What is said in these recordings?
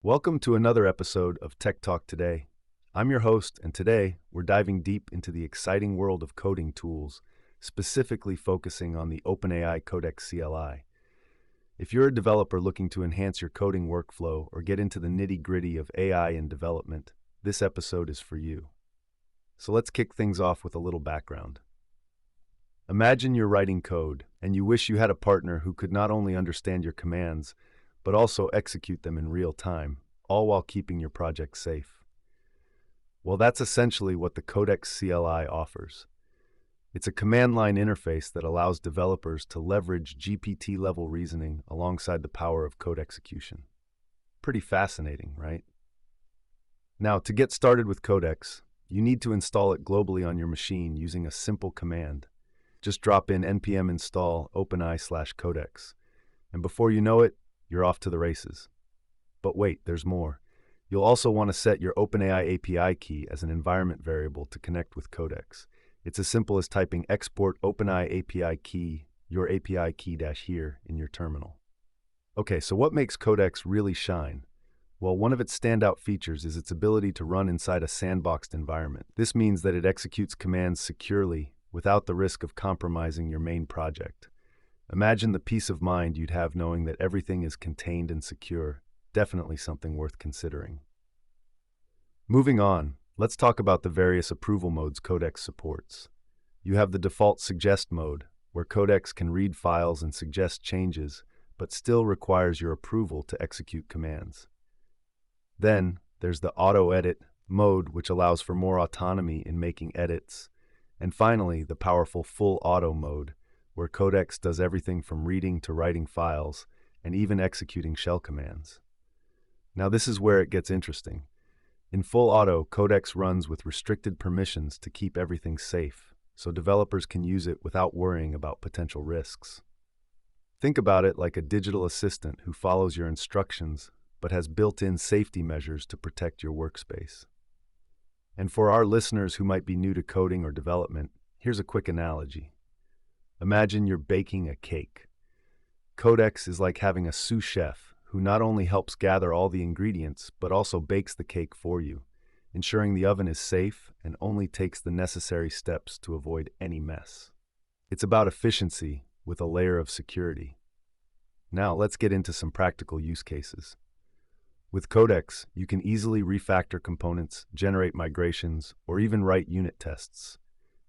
Welcome to another episode of Tech Talk Today. I'm your host, and today we're diving deep into the exciting world of coding tools, specifically focusing on the OpenAI Codex CLI. If you're a developer looking to enhance your coding workflow or get into the nitty-gritty of AI in development, this episode is for you. So let's kick things off with a little background. Imagine you're writing code, and you wish you had a partner who could not only understand your commands, but also execute them in real time, all while keeping your project safe. Well, that's essentially what the Codex CLI offers. It's a command line interface that allows developers to leverage GPT-level reasoning alongside the power of code execution. Pretty fascinating, right? Now, to get started with Codex, you need to install it globally on your machine using a simple command. Just drop in npm install openai/codex, and before you know it, you're off to the races. But wait, there's more. You'll also want to set your OpenAI API key as an environment variable to connect with Codex. It's as simple as typing export OpenAI API key, your API key -here in your terminal. Okay, so what makes Codex really shine? Well, one of its standout features is its ability to run inside a sandboxed environment. This means that it executes commands securely without the risk of compromising your main project. Imagine the peace of mind you'd have knowing that everything is contained and secure. Definitely something worth considering. Moving on, let's talk about the various approval modes Codex supports. You have the default suggest mode, where Codex can read files and suggest changes, but still requires your approval to execute commands. Then, there's the auto-edit mode, which allows for more autonomy in making edits. And finally, the powerful full auto mode, where Codex does everything from reading to writing files, and even executing shell commands. Now this is where it gets interesting. In full auto, Codex runs with restricted permissions to keep everything safe, so developers can use it without worrying about potential risks. Think about it like a digital assistant who follows your instructions, but has built-in safety measures to protect your workspace. And for our listeners who might be new to coding or development, here's a quick analogy. Imagine you're baking a cake. Codex is like having a sous chef who not only helps gather all the ingredients, but also bakes the cake for you, ensuring the oven is safe and only takes the necessary steps to avoid any mess. It's about efficiency with a layer of security. Now let's get into some practical use cases. With Codex, you can easily refactor components, generate migrations, or even write unit tests.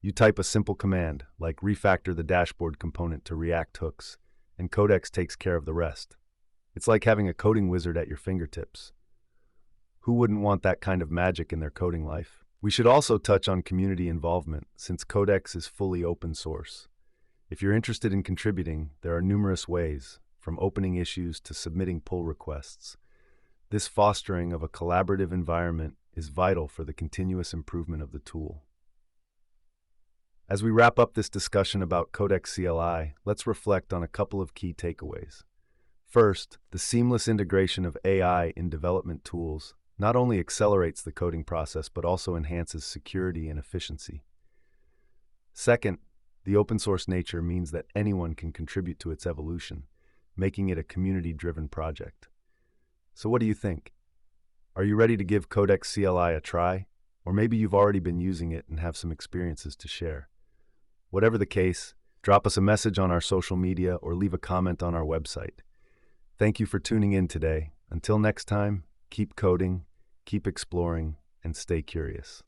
You type a simple command, like refactor the dashboard component to React hooks, and Codex takes care of the rest. It's like having a coding wizard at your fingertips. Who wouldn't want that kind of magic in their coding life? We should also touch on community involvement, since Codex is fully open source. If you're interested in contributing, there are numerous ways, from opening issues to submitting pull requests. This fostering of a collaborative environment is vital for the continuous improvement of the tool. As we wrap up this discussion about Codex CLI, let's reflect on a couple of key takeaways. First, the seamless integration of AI in development tools not only accelerates the coding process but also enhances security and efficiency. Second, the open source nature means that anyone can contribute to its evolution, making it a community-driven project. So what do you think? Are you ready to give Codex CLI a try? Or maybe you've already been using it and have some experiences to share. Whatever the case, drop us a message on our social media or leave a comment on our website. Thank you for tuning in today. Until next time, keep coding, keep exploring, and stay curious.